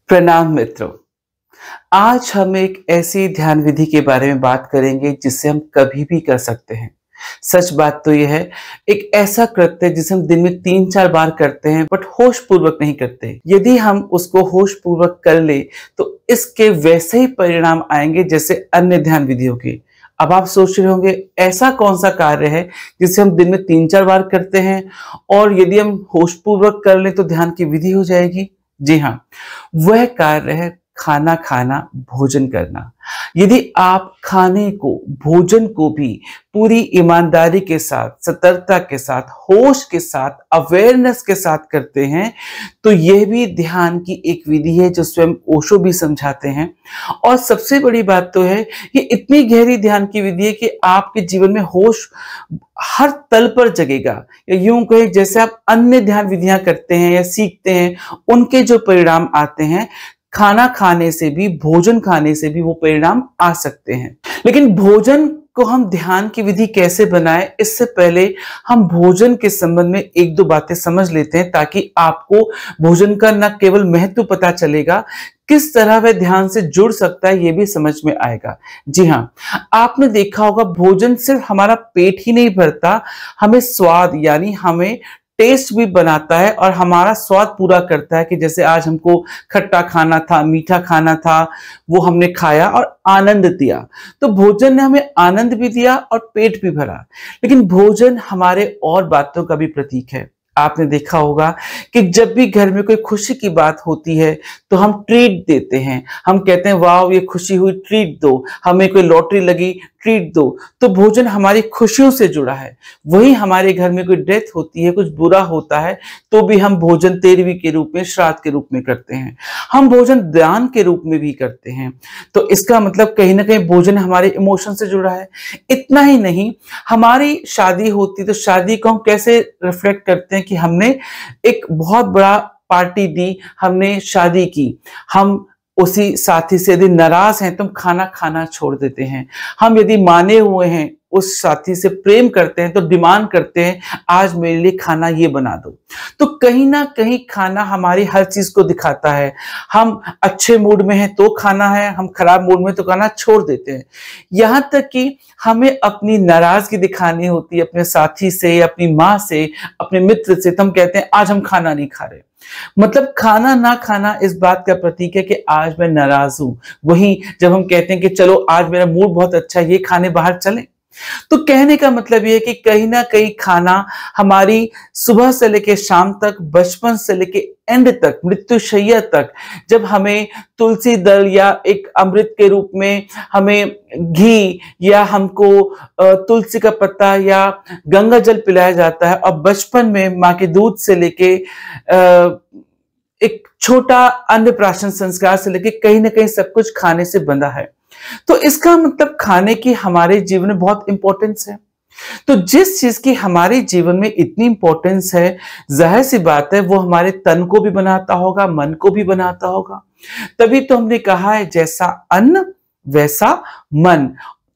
प्रणाम मित्रों। आज हम एक ऐसी ध्यान विधि के बारे में बात करेंगे जिसे हम कभी भी कर सकते हैं। सच बात तो यह है, एक ऐसा कृत्य जिसे हम दिन में 3-4 बार करते हैं बट होश पूर्वक नहीं करते। यदि हम उसको होश पूर्वक कर ले तो इसके वैसे ही परिणाम आएंगे जैसे अन्य ध्यान विधियों के। अब आप सोच रहे होंगे ऐसा कौन सा कार्य है जिसे हम दिन में 3-4 बार करते हैं और यदि हम होश पूर्वक कर लें तो ध्यान की विधि हो जाएगी। जी हाँ, वह कार्य है खाना खाना, भोजन करना। यदि आप खाने को, भोजन को भी पूरी ईमानदारी के साथ, सतर्कता के साथ, होश के साथ, अवेयरनेस के साथ करते हैं तो यह भी ध्यान की एक विधि है जो स्वयं ओशो भी समझाते हैं। और सबसे बड़ी बात तो है, ये इतनी गहरी ध्यान की विधि है कि आपके जीवन में होश हर तल पर जगेगा। या यूं कहें जैसे आप अन्य ध्यान विधियां करते हैं या सीखते हैं, उनके जो परिणाम आते हैं, खाना खाने से भी, भोजन खाने से भी वो परिणाम आ सकते हैं। लेकिन भोजन को हम ध्यान की विधि कैसे बनाएं, इससे पहले हम भोजन के संबंध में 1-2 बातें समझ लेते हैं ताकि आपको भोजन का न केवल महत्व पता चलेगा, किस तरह वह ध्यान से जुड़ सकता है ये भी समझ में आएगा। जी हाँ, आपने देखा होगा भोजन सिर्फ हमारा पेट ही नहीं भरता, हमें स्वाद यानी हमें टेस्ट भी बनाता है और हमारा स्वाद पूरा करता है कि जैसे आज हमको खट्टा खाना था, मीठा खाना था, वो हमने खाया और आनंद दिया। तो भोजन ने हमें आनंद भी दिया और पेट भी भरा। लेकिन भोजन हमारे और बातों का भी प्रतीक है। आपने देखा होगा कि जब भी घर में कोई खुशी की बात होती है तो हम ट्रीट देते हैं। हम कहते हैं वाह ये खुशी हुई, ट्रीट दो, हमें कोई लॉटरी लगी, ट्रीट दो। तो भोजन हमारी खुशियों से जुड़ा है। वही हमारे घर में कोई डेथ होती है, कुछ बुरा होता है तो भी हम भोजन तेरहवीं के रूप में, श्राद्ध के रूप में करते हैं। हम भोजन दान के रूप में भी करते हैं। तो इसका मतलब कहीं ना कहीं भोजन हमारे इमोशन से जुड़ा है। इतना ही नहीं, हमारी शादी होती तो शादी को हम कैसे रिफ्लेक्ट करते हैं कि हमने एक बहुत बड़ा पार्टी दी, हमने शादी की। हम उसी साथी से यदि नाराज हैं तो हम खाना खाना छोड़ देते हैं। हम यदि माने हुए हैं, उस साथी से प्रेम करते हैं तो डिमांड करते हैं आज मेरे लिए खाना ये बना दो। तो कहीं ना कहीं खाना हमारी हर चीज को दिखाता है। हम अच्छे मूड में हैं तो खाना है, हम खराब मूड में तो खाना छोड़ देते हैं। यहां तक कि हमें अपनी नाराजगी दिखानी होती है अपने साथी से, अपनी माँ से, अपने मित्र से, तो हम कहते हैं आज हम खाना नहीं खा रहे। मतलब खाना ना खाना इस बात का प्रतीक है कि आज मैं नाराज हूं। वहीं जब हम कहते हैं कि चलो आज मेरा मूड बहुत अच्छा है, ये खाने बाहर चलें, तो कहने का मतलब ये है कि कहीं ना कहीं खाना हमारी सुबह से लेके शाम तक, बचपन से लेके एंड तक, मृत्युशैया तक, जब हमें तुलसी दल या एक अमृत के रूप में हमें घी या हमको तुलसी का पत्ता या गंगा जल पिलाया जाता है, और बचपन में माँ के दूध से लेके एक छोटा अन्नप्राशन संस्कार से लेके कहीं ना कहीं सब कुछ खाने से बंधा है। तो इसका मतलब खाने की हमारे जीवन में बहुत इंपॉर्टेंस है। तो जिस चीज की हमारे जीवन में इतनी इंपॉर्टेंस है, जाहिर सी बात है वो हमारे तन को भी बनाता होगा, मन को भी बनाता होगा। तभी तो हमने कहा है जैसा अन्न वैसा मन।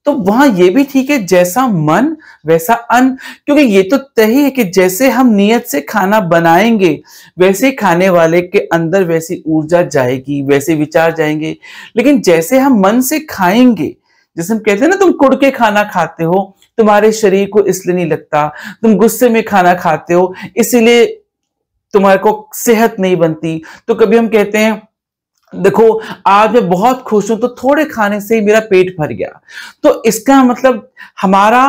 तो वहां ये भी ठीक है, जैसा मन वैसा अन्न, क्योंकि ये तो तय है कि जैसे हम नियत से खाना बनाएंगे वैसे खाने वाले के अंदर वैसी ऊर्जा जाएगी, वैसे विचार जाएंगे। लेकिन जैसे हम मन से खाएंगे, जैसे हम कहते हैं ना तुम कुड़ के खाना खाते हो, तुम्हारे शरीर को इसलिए नहीं लगता, तुम गुस्से में खाना खाते हो इसीलिए तुम्हारे को सेहत नहीं बनती। तो कभी हम कहते हैं देखो आज मैं बहुत खुश हूं तो थोड़े खाने से ही मेरा पेट भर गया। तो इसका मतलब हमारा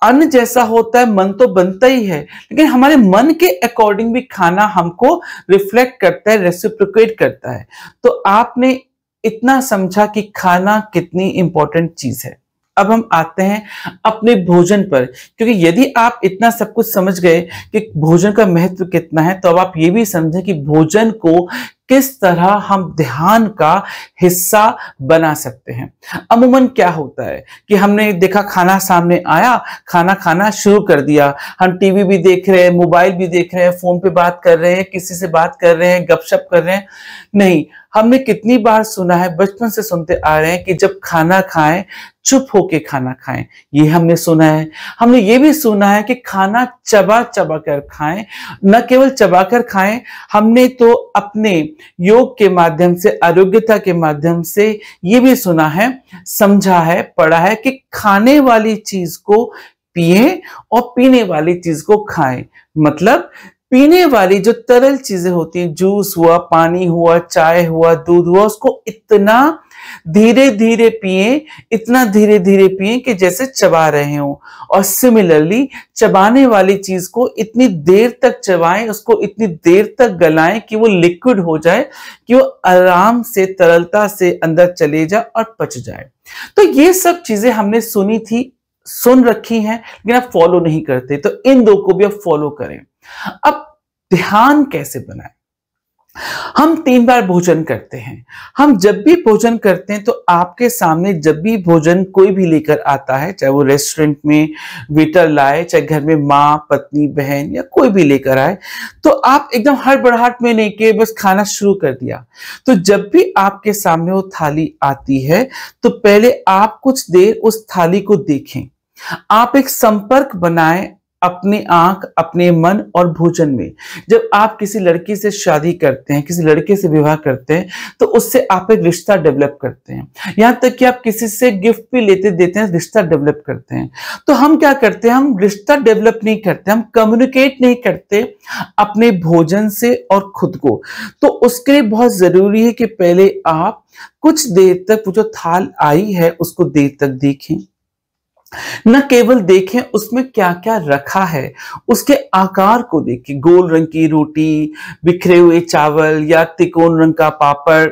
अन्न जैसा होता है मन तो बनता ही है, लेकिन हमारे मन के अकॉर्डिंग भी खाना हमको रिफ्लेक्ट करता है, रेसिप्रोकेट करता है। तो आपने इतना समझा कि खाना कितनी इंपॉर्टेंट चीज है। अब हम आते हैं अपने भोजन पर, क्योंकि यदि आप इतना सब कुछ समझ गए कि भोजन का महत्व कितना है, तो अब आप ये भी समझें कि भोजन को किस तरह हम ध्यान का हिस्सा बना सकते हैं। अमूमन क्या होता है कि हमने देखा खाना सामने आया, खाना खाना शुरू कर दिया, हम टीवी भी देख रहे हैं, मोबाइल भी देख रहे हैं, फोन पे बात कर रहे हैं, किसी से बात कर रहे हैं, गपशप कर रहे हैं। नहीं, हमने कितनी बार सुना है, बचपन से सुनते आ रहे हैं कि जब खाना खाएं चुप होके खाना खाएं। ये हमने सुना है। हमने ये भी सुना है कि खाना चबा चबा कर खाएं, न केवल चबा कर खाएं, हमने तो अपने योग के माध्यम से, आरोग्यता के माध्यम से ये भी सुना है, समझा है, पढ़ा है कि खाने वाली चीज को पिए और पीने वाली चीज को खाएं। मतलब पीने वाली जो तरल चीजें होती हैं, जूस हुआ, पानी हुआ, चाय हुआ, दूध हुआ, उसको इतना धीरे धीरे पिए, इतना धीरे धीरे पिए कि जैसे चबा रहे हो। और सिमिलरली चबाने वाली चीज को इतनी देर तक चबाएं, उसको इतनी देर तक गलाएं कि वो लिक्विड हो जाए, कि वो आराम से, तरलता से अंदर चले जाए और पच जाए। तो ये सब चीजें हमने सुनी थी, सुन रखी हैं, लेकिन आप फॉलो नहीं करते। तो इन दो को भी आप फॉलो करें। अब ध्यान कैसे बनाएं? हम 3 बार भोजन करते हैं। हम जब भी भोजन करते हैं तो आपके सामने जब भी भोजन कोई भी लेकर आता है, चाहे वो रेस्टोरेंट में वेटर लाए, चाहे घर में माँ, पत्नी, बहन या कोई भी लेकर आए, तो आप एकदम हड़बड़ाहट में नहीं के बस खाना शुरू कर दिया। तो जब भी आपके सामने वो थाली आती है तो पहले आप कुछ देर उस थाली को देखें। आप एक संपर्क बनाएं अपनी आंख, अपने मन और भोजन में। जब आप किसी लड़की से शादी करते हैं, किसी लड़के से विवाह करते हैं, तो उससे आप एक रिश्ता डेवलप करते हैं। यहां तक कि आप किसी से गिफ्ट भी लेते देते हैं, रिश्ता डेवलप करते हैं। तो हम क्या करते हैं? हम रिश्ता डेवलप नहीं करते, हम कम्युनिकेट नहीं करते अपने भोजन से और खुद को। तो उसके लिए बहुत जरूरी है कि पहले आप कुछ देर तक वो जो थाल आई है उसको देर तक देखें। न केवल देखें उसमें क्या क्या रखा है, उसके आकार को देखें। गोल रंग की रोटी, बिखरे हुए चावल या तिकोन रंग का पापड़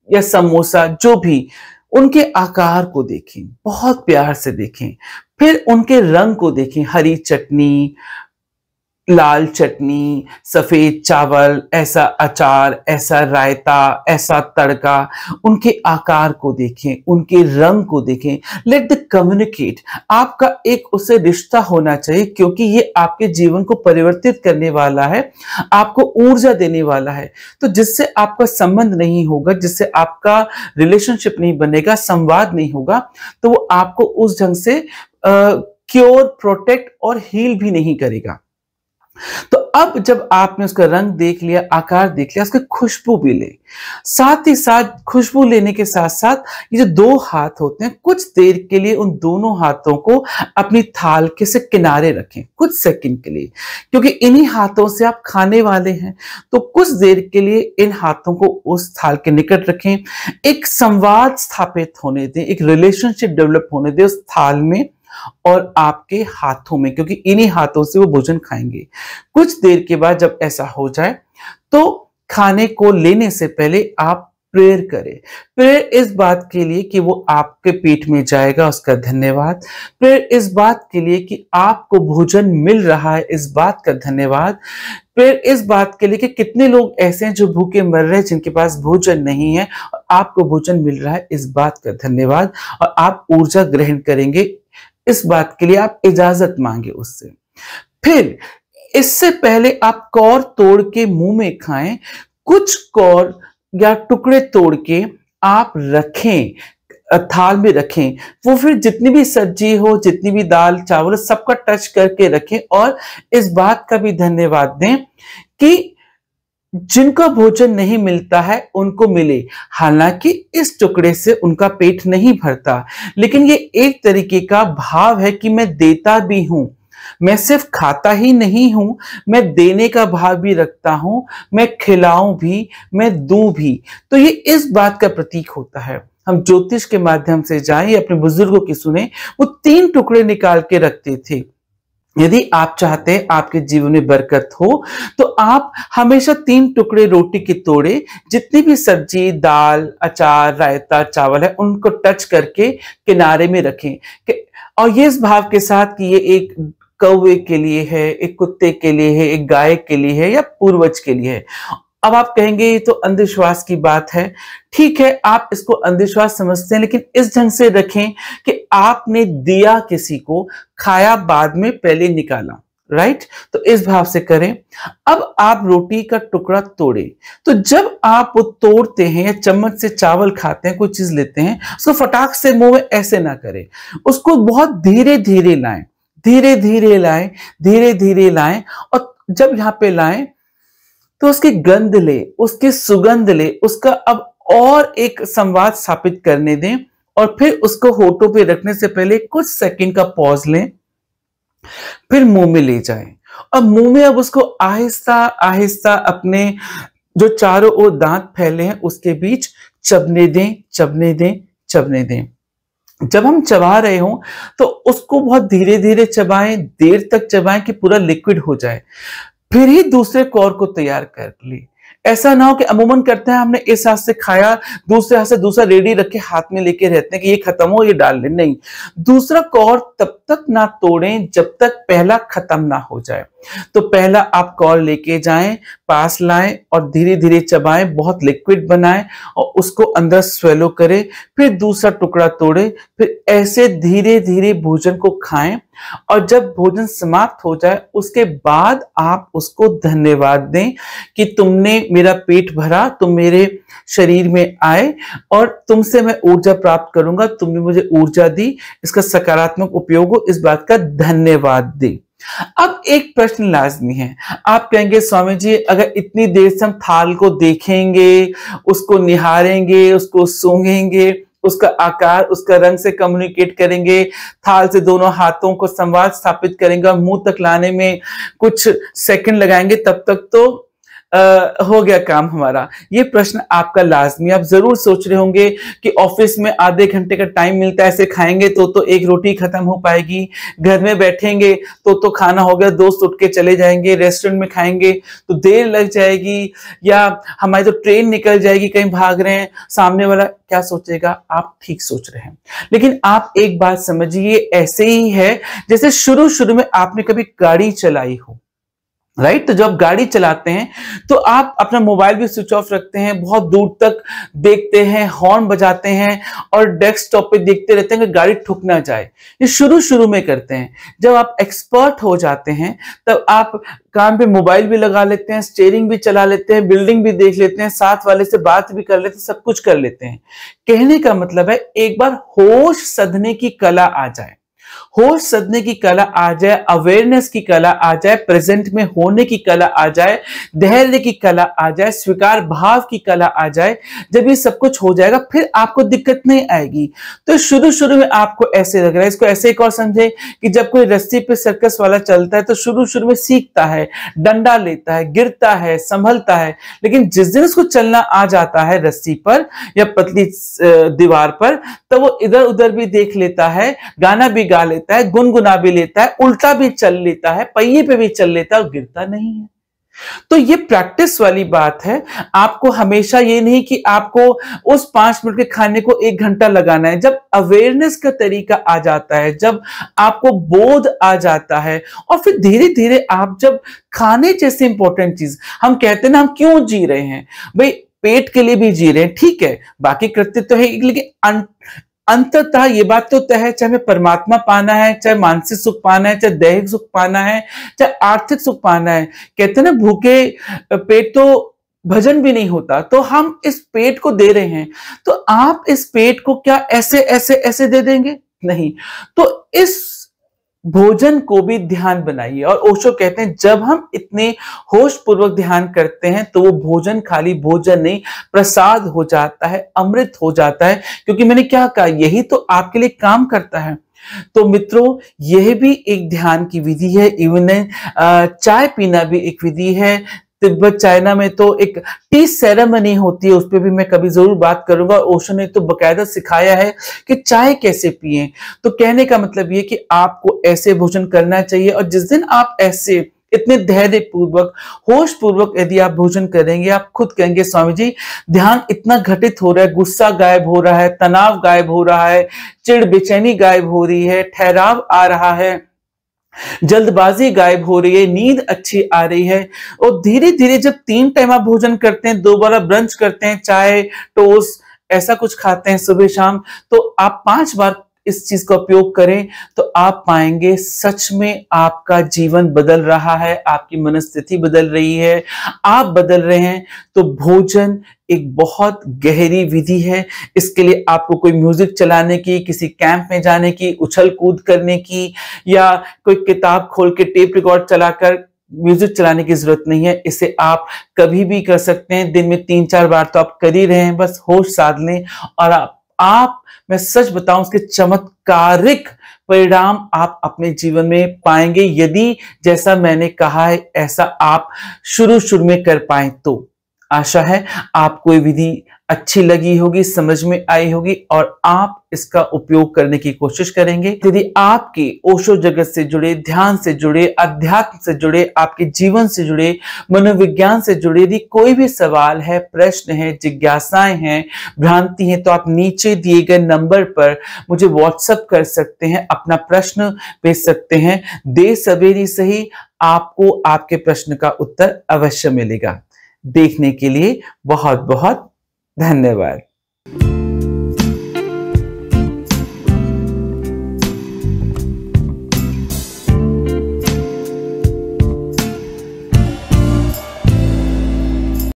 या समोसा, जो भी, उनके आकार को देखें, बहुत प्यार से देखें। फिर उनके रंग को देखें, हरी चटनी, लाल चटनी, सफेद चावल, ऐसा अचार, ऐसा रायता, ऐसा तड़का, उनके आकार को देखें, उनके रंग को देखें। Let the communicate. आपका एक उससे रिश्ता होना चाहिए, क्योंकि ये आपके जीवन को परिवर्तित करने वाला है, आपको ऊर्जा देने वाला है। तो जिससे आपका संबंध नहीं होगा, जिससे आपका रिलेशनशिप नहीं बनेगा, संवाद नहीं होगा, तो वो आपको उस ढंग से क्योर, प्रोटेक्ट और हील भी नहीं करेगा। तो अब जब आपने उसका रंग देख लिया, आकार देख लिया, उसकी खुशबू भी ले। साथ ही साथ खुशबू लेने के साथ साथ ये जो 2 हाथ होते हैं, कुछ देर के लिए उन दोनों हाथों को अपनी थाल के से किनारे रखें, कुछ सेकंड के लिए, क्योंकि इन्हीं हाथों से आप खाने वाले हैं। तो कुछ देर के लिए इन हाथों को उस थाल के निकट रखें। एक संवाद स्थापित होने दें, एक रिलेशनशिप डेवलप होने दें उस थाल में और आपके हाथों में, क्योंकि इन्हीं हाथों से वो भोजन खाएंगे। कुछ देर के बाद जब ऐसा हो जाए तो खाने को लेने से पहले आप प्रेयर करें। प्रेयर इस बात के लिए कि वो आपके पेट में जाएगा, उसका धन्यवाद। प्रेयर इस बात के लिए कि आपको भोजन मिल रहा है, इस बात का धन्यवाद। प्रेयर इस बात के लिए कि कितने लोग ऐसे हैं जो भूखे मर रहे हैं, जिनके पास भोजन नहीं है, और आपको भोजन मिल रहा है, इस बात का धन्यवाद। और आप ऊर्जा ग्रहण करेंगे, इस बात के लिए आप इजाजत मांगे उससे। फिर इससे पहले आप कौर तोड़ के मुंह में खाएं। कुछ कौर या टुकड़े तोड़ के आप रखें, थाल में रखें। वो फिर जितनी भी सब्जी हो, जितनी भी दाल चावल, सबका टच करके रखें और इस बात का भी धन्यवाद दें कि जिनका भोजन नहीं मिलता है उनको मिले। हालांकि इस टुकड़े से उनका पेट नहीं भरता, लेकिन ये एक तरीके का भाव है कि मैं देता भी हूं, मैं सिर्फ खाता ही नहीं हूं, मैं देने का भाव भी रखता हूं, मैं खिलाऊं भी, मैं दूं भी। तो ये इस बात का प्रतीक होता है। हम ज्योतिष के माध्यम से जाएं, अपने बुजुर्गों की सुने, वो 3 टुकड़े निकाल के रखते थे। यदि आप चाहते हैं आपके जीवन में बरकत हो, तो आप हमेशा 3 टुकड़े रोटी के तोड़े, जितनी भी सब्जी, दाल, अचार, रायता, चावल है, उनको टच करके किनारे में रखें। और ये इस भाव के साथ कि ये एक कौवे के लिए है, एक कुत्ते के लिए है, एक गाय के लिए है या पूर्वज के लिए है। अब आप कहेंगे ये तो अंधविश्वास की बात है। ठीक है, आप इसको अंधविश्वास समझते हैं, लेकिन इस ढंग से रखें कि आपने दिया किसी को, खाया बाद में, पहले निकाला। राइट? तो इस भाव से करें। अब आप रोटी का टुकड़ा तोड़े, तो जब आप वो तोड़ते हैं या चम्मच से चावल खाते हैं, कोई चीज लेते हैं, उसको फटाक से मुंह में ऐसे ना करें, उसको बहुत धीरे धीरे लाएं, धीरे धीरे लाएं, धीरे धीरे लाएं। और जब यहां पे लाएं तो उसकी गंध ले, उसकी सुगंध ले, उसका अब और एक संवाद स्थापित करने दें और फिर उसको होठों पे रखने से पहले कुछ सेकंड का पॉज लें, फिर मुंह में ले जाएं और मुंह में अब उसको आहिस्ता आहिस्ता अपने जो चारों ओर दांत फैले हैं उसके बीच चबने दें, चबने दें, चबने दें। जब हम चबा रहे हो तो उसको बहुत धीरे धीरे चबाएं, देर तक चबाएं कि पूरा लिक्विड हो जाए, फिर ही दूसरे कौर को तैयार कर ले। ऐसा ना हो कि अमूमन करते हैं हमने इस हाथ से खाया, दूसरे हाथ से दूसरा रेडी रख के हाथ में लेके रहते हैं कि ये खत्म हो ये डाल ले। नहीं, दूसरा कौर तब तक ना तोड़ें जब तक पहला खत्म ना हो जाए। तो पहला आप कौर लेके जाएं, पास लाएं और धीरे धीरे चबाएं, बहुत लिक्विड बनाएं और उसको अंदर स्वेलो करें, फिर दूसरा टुकड़ा तोड़े, फिर ऐसे धीरे धीरे भोजन को खाएं और जब भोजन समाप्त हो जाए उसके बाद आप उसको धन्यवाद दें कि तुमने मेरा पेट भरा, तुम मेरे शरीर में आए और तुमसे मैं ऊर्जा प्राप्त करूंगा, तुमने मुझे ऊर्जा दी, इसका सकारात्मक उपयोग हो, इस बात का धन्यवाद दें। अब एक प्रश्न लाजमी है, आप कहेंगे स्वामी जी अगर इतनी देर से हम थाल को देखेंगे, उसको निहारेंगे, उसको सूंघेंगे, उसका आकार, उसका रंग से कम्युनिकेट करेंगे, थाल से दोनों हाथों को संवाद स्थापित करेंगे और मुंह तक लाने में कुछ सेकंड लगाएंगे, तब तक तो हो गया काम हमारा। ये प्रश्न आपका लाजमी, आप जरूर सोच रहे होंगे कि ऑफिस में आधे घंटे का टाइम मिलता है, ऐसे खाएंगे तो एक रोटी खत्म हो पाएगी, घर में बैठेंगे तो खाना हो गया, दोस्त उठ के चले जाएंगे, रेस्टोरेंट में खाएंगे तो देर लग जाएगी, या हमारी तो ट्रेन निकल जाएगी, कहीं भाग रहे हैं, सामने वाला क्या सोचेगा। आप ठीक सोच रहे हैं, लेकिन आप एक बात समझिए, ऐसे ही है जैसे शुरू शुरू में आपने कभी गाड़ी चलाई हो, राइट। तो जब गाड़ी चलाते हैं तो आप अपना मोबाइल भी स्विच ऑफ रखते हैं, बहुत दूर तक देखते हैं, हॉर्न बजाते हैं और डेस्कटॉप पे देखते रहते हैं कि गाड़ी ठुक ना जाए। ये शुरू शुरू में करते हैं। जब आप एक्सपर्ट हो जाते हैं तब आप कान पे मोबाइल भी लगा लेते हैं, स्टीयरिंग भी चला लेते हैं, बिल्डिंग भी देख लेते हैं, साथ वाले से बात भी कर लेते हैं, सब कुछ कर लेते हैं। कहने का मतलब है एक बार होश सधने की कला आ जाए, होश सधने की कला आ जाए, अवेयरनेस की कला आ जाए, प्रेजेंट में होने की कला आ जाए, धैर्य की कला आ जाए, स्वीकार भाव की कला आ जाए, जब ये सब कुछ हो जाएगा फिर आपको दिक्कत नहीं आएगी। तो शुरू शुरू में आपको ऐसे लग रहा है, इसको ऐसे एक और समझे कि जब कोई रस्सी पे सर्कस वाला चलता है तो शुरू शुरू में सीखता है, डंडा लेता है, गिरता है, संभलता है, लेकिन जिस दिन उसको चलना आ जाता है रस्सी पर या पतली दीवार पर, तो वो इधर उधर भी देख लेता है, गाना भी गा लेता है, गुनगुना भी लेता है, उल्टा भी चल लेता है, पहिए पे भी चल लेता है और गिरता नहीं है। तो ये प्रैक्टिस वाली बात है। आपको हमेशा ये नहीं कि आपको उस 5 मिनट के खाने को 1 घंटा लगाना है। जब अवेयरनेस का तरीका आ जाता है, जब आपको बोध आ जाता है और फिर धीरे धीरे आप जब खाने जैसे इंपॉर्टेंट चीज, हम कहते हैं ना हम क्यों जी रहे हैं भाई, पेट के लिए भी जी रहे हैं, ठीक है, बाकी कृत्य तो है, लेकिन अंततः ये बात तो तय है, चाहे हमें परमात्मा पाना है, चाहे मानसिक सुख पाना है, चाहे दैहिक सुख पाना है, चाहे आर्थिक सुख पाना है। कहते हैं ना भूखे पेट तो भजन भी नहीं होता। तो हम इस पेट को दे रहे हैं, तो आप इस पेट को क्या ऐसे ऐसे ऐसे दे देंगे? नहीं। तो इस भोजन को भी ध्यान बनाइए। और ओशो कहते हैं जब हम इतने होश पूर्वक ध्यान करते हैं तो वो भोजन खाली भोजन नहीं, प्रसाद हो जाता है, अमृत हो जाता है। क्योंकि मैंने क्या कहा, यही तो आपके लिए काम करता है। तो मित्रों, यह भी एक ध्यान की विधि है। इवन चाय पीना भी एक विधि है। तिब्बत चाइना में तो एक टी सेरेमनी होती है, उस पर भी मैं कभी जरूर बात करूंगा। ओशो ने तो बकायदा सिखाया है कि चाय कैसे पिएं। तो कहने का मतलब ये कि आपको ऐसे भोजन करना चाहिए, और जिस दिन आप ऐसे इतने धैर्य पूर्वक, होश पूर्वक यदि आप भोजन करेंगे, आप खुद कहेंगे स्वामी जी ध्यान इतना घटित हो रहा है, गुस्सा गायब हो रहा है, तनाव गायब हो रहा है, चिड़ बेचैनी गायब हो रही है, ठहराव आ रहा है, जल्दबाजी गायब हो रही है, नींद अच्छी आ रही है। और धीरे धीरे जब 3 टाइम आप भोजन करते हैं, 2 बार ब्रंच करते हैं, चाय टोस्ट ऐसा कुछ खाते हैं सुबह शाम, तो आप 5 बार इस चीज का उपयोग करें तो आप पाएंगे सच में आपका जीवन बदल रहा है, आपकी मनस्थिति बदल रही है, आप बदल रहे हैं। तो भोजन एक बहुत गहरी विधि है। इसके लिए आपको कोई म्यूजिक चलाने की, किसी कैंप में जाने की, उछल कूद करने की, या कोई किताब खोल के टेप रिकॉर्ड चलाकर म्यूजिक चलाने की जरूरत नहीं है, इसे आप कभी भी कर सकते हैं। दिन में 3-4 बार तो आप कर ही रहे हैं, बस होश साध लें और आप मैं सच बताऊं उसके चमत्कारिक परिणाम आप अपने जीवन में पाएंगे, यदि जैसा मैंने कहा है ऐसा आप शुरू में कर पाए तो। आशा है आपको ये विधि अच्छी लगी होगी, समझ में आई होगी और आप इसका उपयोग करने की कोशिश करेंगे। यदि आपके ओशो जगत से जुड़े, ध्यान से जुड़े, अध्यात्म से जुड़े, आपके जीवन से जुड़े, मनोविज्ञान से जुड़े यदि कोई भी सवाल है, प्रश्न है, जिज्ञासाएं हैं, भ्रांति है, तो आप नीचे दिए गए नंबर पर मुझे व्हाट्सएप कर सकते हैं, अपना प्रश्न भेज सकते हैं। देर सवेरे सही आपको आपके प्रश्न का उत्तर अवश्य मिलेगा। देखने के लिए बहुत बहुत धन्यवाद।